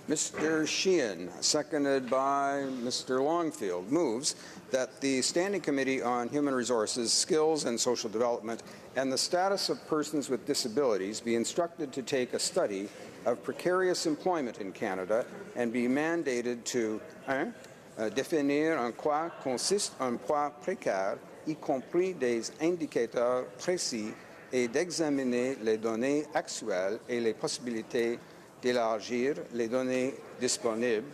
Mr. Sheehan, seconded by Mr. Longfield, moves that the Standing Committee on Human Resources, Skills and Social Development and the Status of Persons with Disabilities be instructed to take a study of precarious employment in Canada and be mandated to définir en quoi consiste un emploi précaire, y compris des indicateurs précis, et d'examiner les données actuelles et les possibilités d'élargir les données disponibles.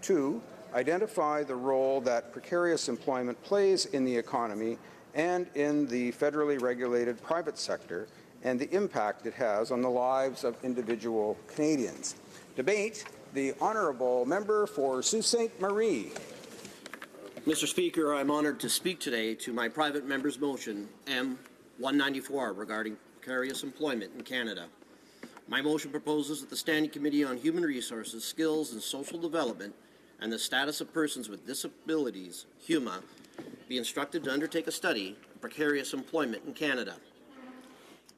2. Identify the role that precarious employment plays in the economy and in the federally regulated private sector and the impact it has on the lives of individual Canadians. Debate, the Honourable Member for Sault Ste. Marie. Mr. Speaker, I'm honoured to speak today to my private member's motion M194 regarding precarious employment in Canada. My motion proposes that the Standing Committee on Human Resources, Skills and Social Development and the Status of Persons with Disabilities, HUMA, be instructed to undertake a study of precarious employment in Canada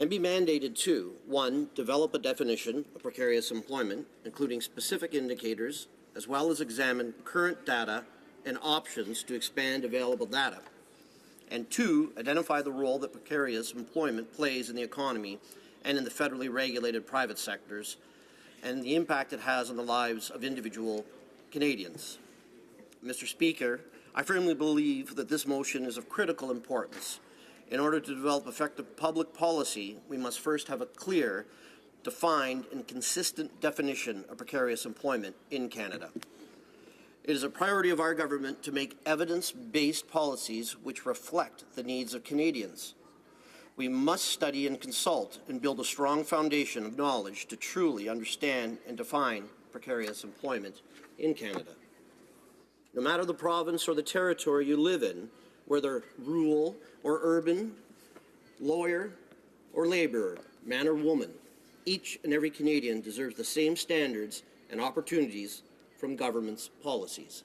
and be mandated to 1. Develop a definition of precarious employment, including specific indicators, as well as examine current data and options to expand available data, and 2. Identify the role that precarious employment plays in the economy and in the federally regulated private sectors, and the impact it has on the lives of individual Canadians. Mr. Speaker, I firmly believe that this motion is of critical importance. In order to develop effective public policy, we must first have a clear, defined, and consistent definition of precarious employment in Canada. It is a priority of our government to make evidence-based policies which reflect the needs of Canadians. We must study and consult and build a strong foundation of knowledge to truly understand and define precarious employment in Canada. No matter the province or the territory you live in, whether rural or urban, lawyer or labourer, man or woman, each and every Canadian deserves the same standards and opportunities from government's policies.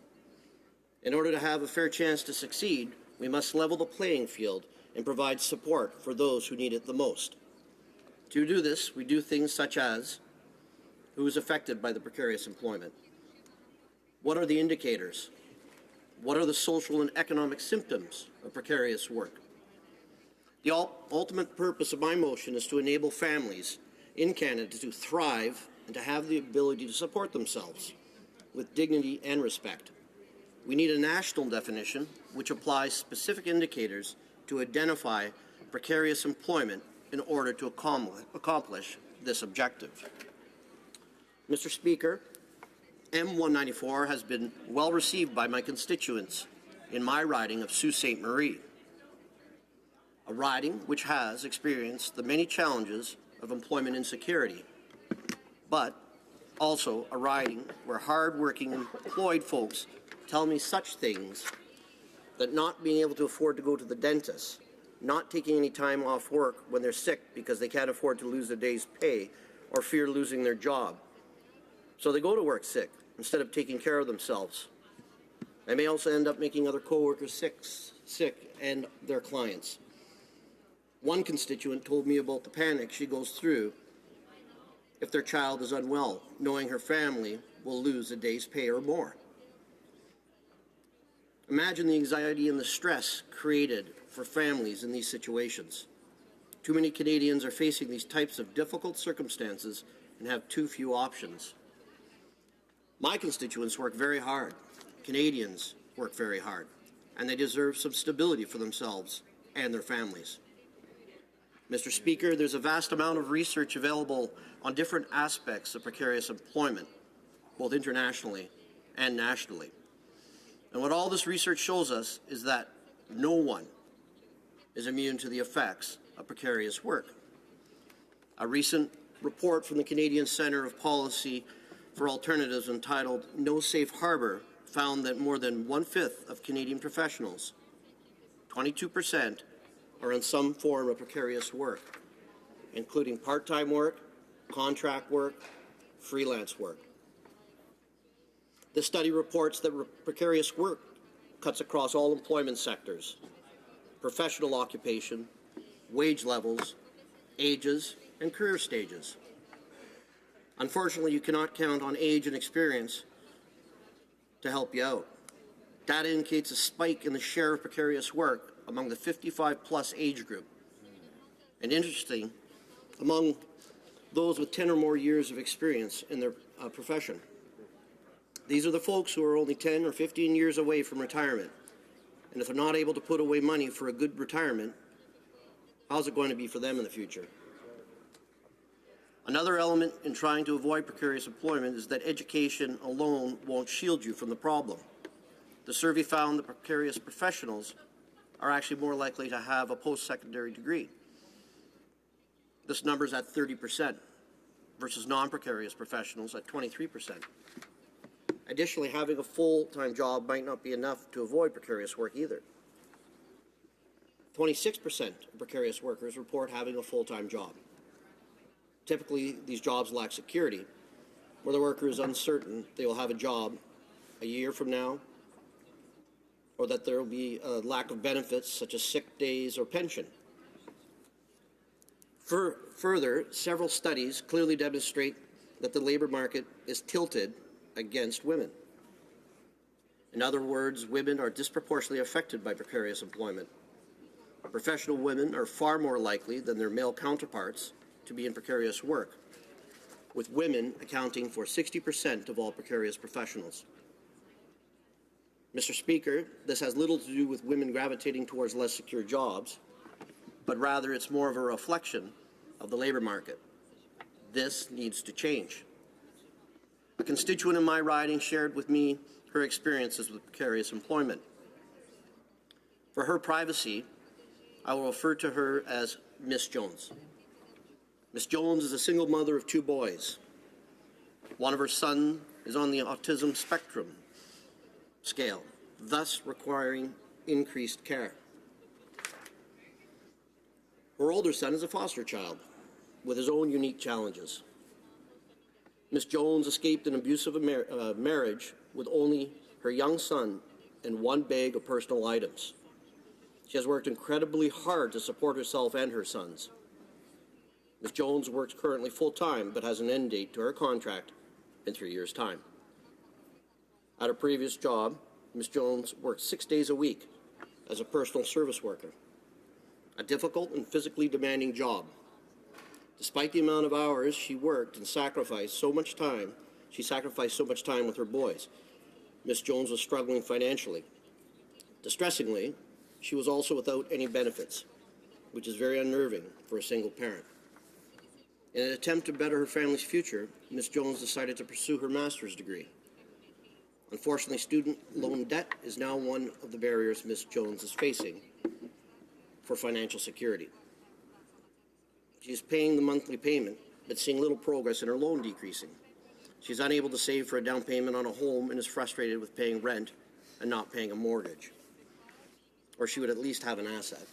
In order to have a fair chance to succeed, we must level the playing field and provide support for those who need it the most. To do this, we do things such as who is affected by the precarious employment? What are the indicators? What are the social and economic symptoms of precarious work? The ultimate purpose of my motion is to enable families in Canada to thrive and to have the ability to support themselves with dignity and respect. We need a national definition which applies specific indicators to identify precarious employment in order to accomplish this objective. Mr. Speaker, M194 has been well received by my constituents in my riding of Sault Ste. Marie, a riding which has experienced the many challenges of employment insecurity, but also a riding where hard-working employed folks tell me such things that not being able to afford to go to the dentist, not taking any time off work when they're sick because they can't afford to lose a day's pay or fear losing their job. So they go to work sick instead of taking care of themselves. They may also end up making other coworkers sick and their clients. One constituent told me about the panic she goes through if their child is unwell, knowing her family will lose a day's pay or more. Imagine the anxiety and the stress created for families in these situations. Too many Canadians are facing these types of difficult circumstances and have too few options. My constituents work very hard. Canadians work very hard, and they deserve some stability for themselves and their families. Mr. Speaker, there's a vast amount of research available on different aspects of precarious employment, both internationally and nationally. And what all this research shows us is that no one is immune to the effects of precarious work. A recent report from the Canadian Centre of Policy for Alternatives entitled No Safe Harbour found that more than 1/5 of Canadian professionals, 22%, are in some form of precarious work, including part-time work, contract work, freelance work. This study reports that precarious work cuts across all employment sectors, professional occupation, wage levels, ages, and career stages. Unfortunately, you cannot count on age and experience to help you out. Data indicates a spike in the share of precarious work among the 55-plus age group. And interesting, among those with 10 or more years of experience in their profession. These are the folks who are only 10 or 15 years away from retirement. And if they're not able to put away money for a good retirement, how's it going to be for them in the future? Another element in trying to avoid precarious employment is that education alone won't shield you from the problem. The survey found that precarious professionals are actually more likely to have a post-secondary degree. This number is at 30% versus non-precarious professionals at 23%. Additionally, having a full-time job might not be enough to avoid precarious work either. 26% of precarious workers report having a full-time job. Typically, these jobs lack security, where the worker is uncertain they will have a job a year from now, or that there will be a lack of benefits such as sick days or pension. Further, several studies clearly demonstrate that the labor market is tilted against women. In other words, women are disproportionately affected by precarious employment. Professional women are far more likely than their male counterparts to be in precarious work, with women accounting for 60% of all precarious professionals. Mr. Speaker, this has little to do with women gravitating towards less secure jobs, but rather it's more of a reflection of the labor market. This needs to change. A constituent in my riding shared with me her experiences with precarious employment. For her privacy, I will refer to her as Miss Jones. Miss Jones is a single mother of 2 boys. One of her sons is on the autism spectrum scale, thus requiring increased care. Her older son is a foster child with his own unique challenges. Miss Jones escaped an abusive marriage with only her young son and 1 bag of personal items. She has worked incredibly hard to support herself and her sons. Ms. Jones works currently full-time but has an end date to her contract in 3 years' time. At her previous job, Ms. Jones worked 6 days a week as a personal service worker, a difficult and physically demanding job. Despite the amount of hours she worked and sacrificed so much time with her boys, Ms. Jones was struggling financially. Distressingly, she was also without any benefits, which is very unnerving for a single parent. In an attempt to better her family's future, Ms. Jones decided to pursue her master's degree. Unfortunately, student loan debt is now one of the barriers Ms. Jones is facing for financial security. She is paying the monthly payment, but seeing little progress in her loan decreasing. She is unable to save for a down payment on a home and is frustrated with paying rent and not paying a mortgage. Or she would at least have an asset.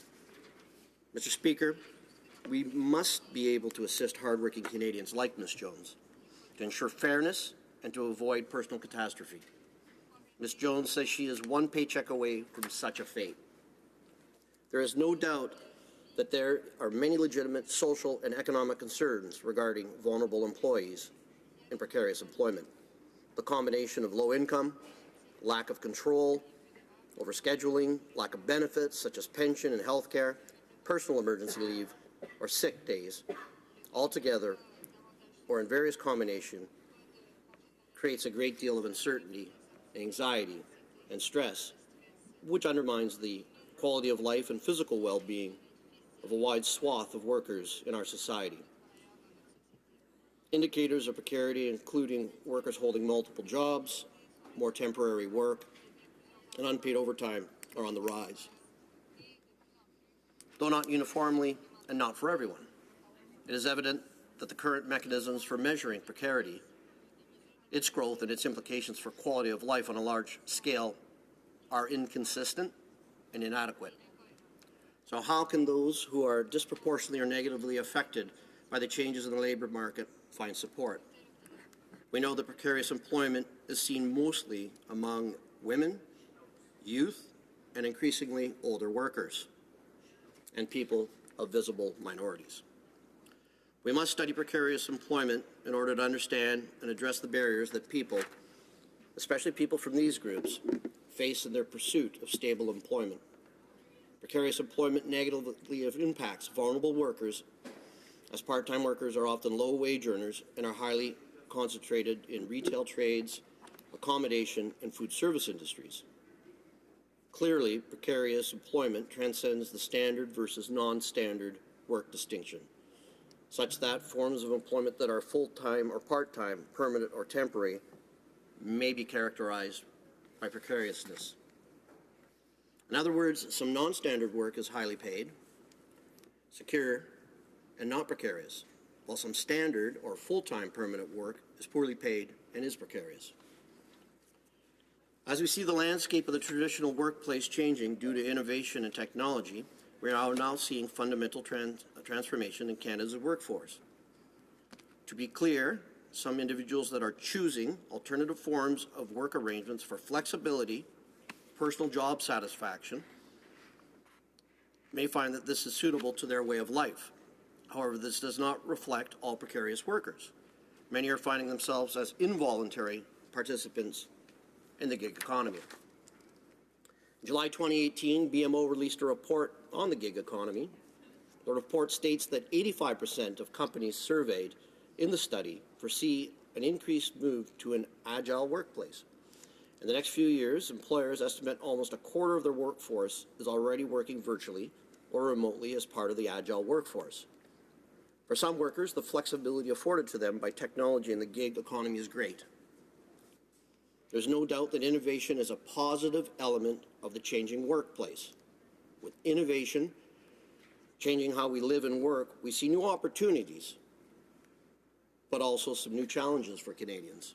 Mr. Speaker, we must be able to assist hardworking Canadians like Ms. Jones to ensure fairness and to avoid personal catastrophe. Ms. Jones says she is 1 paycheck away from such a fate. There is no doubt that there are many legitimate social and economic concerns regarding vulnerable employees in precarious employment. The combination of low income, lack of control, overscheduling, lack of benefits such as pension and health care, personal emergency leave, or sick days, altogether or in various combinations, creates a great deal of uncertainty, anxiety, and stress, which undermines the quality of life and physical well-being of a wide swath of workers in our society. Indicators of precarity, including workers holding multiple jobs, more temporary work, and unpaid overtime, are on the rise. Though not uniformly and not for everyone, it is evident that the current mechanisms for measuring precarity, its growth, and its implications for quality of life on a large scale are inconsistent and inadequate. So how can those who are disproportionately or negatively affected by the changes in the labor market find support? We know that precarious employment is seen mostly among women, youth, and increasingly older workers, and people of visible minorities. We must study precarious employment in order to understand and address the barriers that people, especially people from these groups, face in their pursuit of stable employment. Precarious employment negatively impacts vulnerable workers, as part-time workers are often low-wage earners and are highly concentrated in retail trades, accommodation, and food service industries. Clearly, precarious employment transcends the standard versus non-standard work distinction, such that forms of employment that are full-time or part-time, permanent or temporary, may be characterized by precariousness. In other words, some non-standard work is highly paid, secure, and not precarious, while some standard or full-time permanent work is poorly paid and is precarious. As we see the landscape of the traditional workplace changing due to innovation and technology, we are now seeing fundamental transformation in Canada's workforce. To be clear, some individuals that are choosing alternative forms of work arrangements for flexibility, personal job satisfaction, may find that this is suitable to their way of life. However, this does not reflect all precarious workers. Many are finding themselves as involuntary participants in the gig economy. In July 2018, BMO released a report on the gig economy. The report states that 85% of companies surveyed in the study foresee an increased move to an agile workplace. In the next few years, employers estimate almost a quarter of their workforce is already working virtually or remotely as part of the agile workforce. For some workers, the flexibility afforded to them by technology in the gig economy is great. There's no doubt that innovation is a positive element of the changing workplace. With innovation changing how we live and work, we see new opportunities, but also some new challenges for Canadians.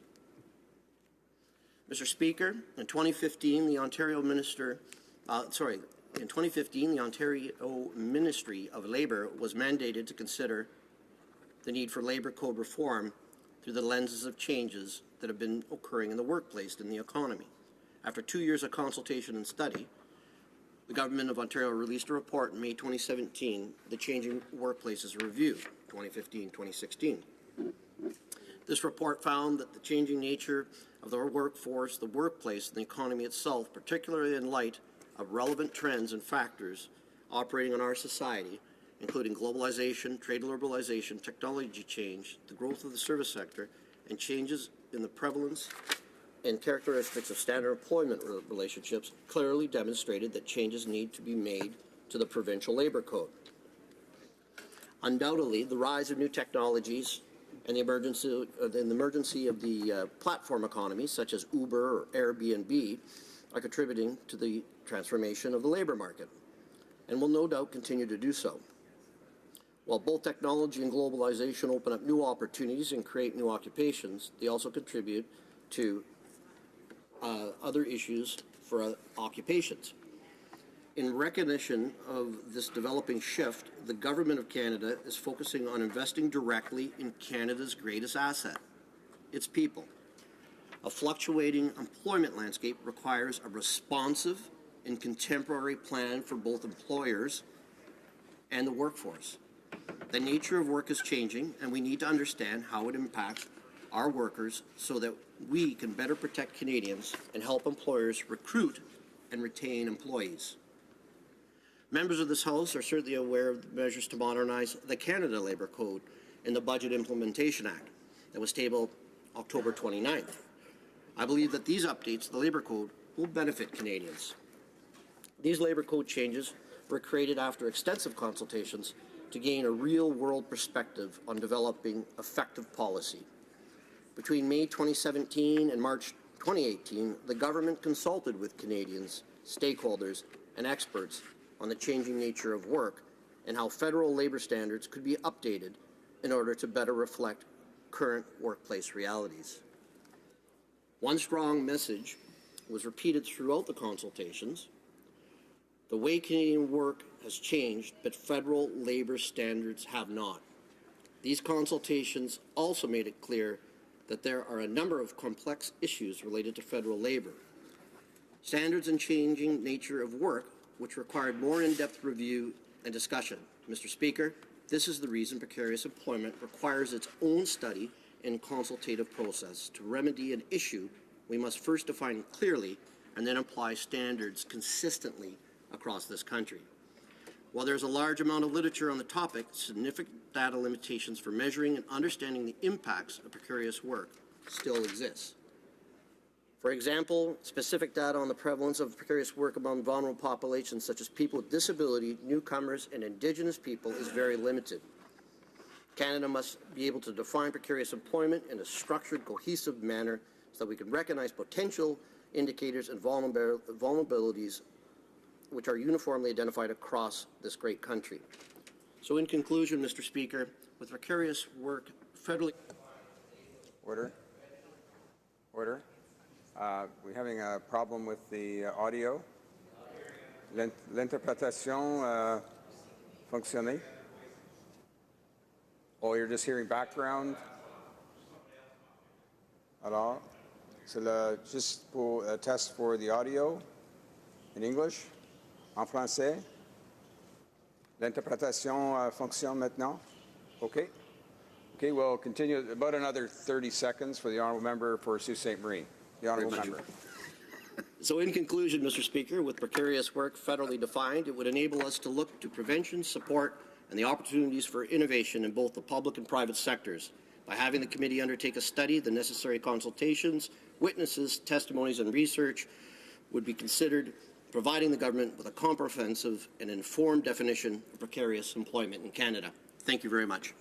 Mr. Speaker, in 2015, the Ontario Ministry of Labour was mandated to consider the need for labour code reform through the lenses of changes that have been occurring in the workplace and the economy. After 2 years of consultation and study, the Government of Ontario released a report in May 2017, the Changing Workplaces Review, 2015-2016. This report found that the changing nature of the workforce, the workplace, and the economy itself, particularly in light of relevant trends and factors operating in our society, including globalization, trade liberalization, technology change, the growth of the service sector, and changes in the prevalence and characteristics of standard employment relationships, clearly demonstrated that changes need to be made to the provincial labour code. Undoubtedly, the rise of new technologies and the emergency of the platform economy, such as Uber or Airbnb, are contributing to the transformation of the labour market, and will no doubt continue to do so. While both technology and globalization open up new opportunities and create new occupations, they also contribute to other issues for occupations. In recognition of this developing shift, the Government of Canada is focusing on investing directly in Canada's greatest asset, its people. A fluctuating employment landscape requires a responsive and contemporary plan for both employers and the workforce. The nature of work is changing, and we need to understand how it impacts our workers so that we can better protect Canadians and help employers recruit and retain employees. Members of this House are certainly aware of the measures to modernize the Canada Labour Code in the Budget Implementation Act that was tabled October 29th. I believe that these updates to the Labour Code will benefit Canadians. These Labour Code changes were created after extensive consultations to gain a real-world perspective on developing effective policy. Between May 2017 and March 2018, the government consulted with Canadians, stakeholders, and experts on the changing nature of work and how federal labour standards could be updated in order to better reflect current workplace realities. One strong message was repeated throughout the consultations. The way Canadian work has changed, but federal labour standards have not. These consultations also made it clear that there are a number of complex issues related to federal labour. Standards and changing nature of work, which required more in-depth review and discussion. Mr. Speaker, This is the reason precarious employment requires its own study and consultative process. To remedy an issue, we must first define clearly and then apply standards consistently across this country. While there's a large amount of literature on the topic, significant data limitations for measuring and understanding the impacts of precarious work still exists. For example, specific data on the prevalence of precarious work among vulnerable populations such as people with disability, newcomers, and Indigenous people is very limited. Canada must be able to define precarious employment in a structured, cohesive manner so that we can recognize potential indicators and vulnerabilities which are uniformly identified across this great country. So in conclusion, Mr. Speaker, with precarious work federally... Order. Order. We're having a problem with the audio. L'interprétation fonctionne? Oh, you're just hearing background? Alors, c'est juste pour a test for the audio in English, en français. L'interprétation fonctionne maintenant? Okay. Okay, we'll continue about another 30 seconds for the honourable member for Sault Ste. Marie. The honourable member. So in conclusion, Mr. Speaker, with precarious work federally defined, it would enable us to look to prevention, support, and the opportunities for innovation in both the public and private sectors. By having the committee undertake a study, the necessary consultations, witnesses, testimonies, and research would be considered, providing the government with a comprehensive and informed definition of precarious employment in Canada. Thank you very much.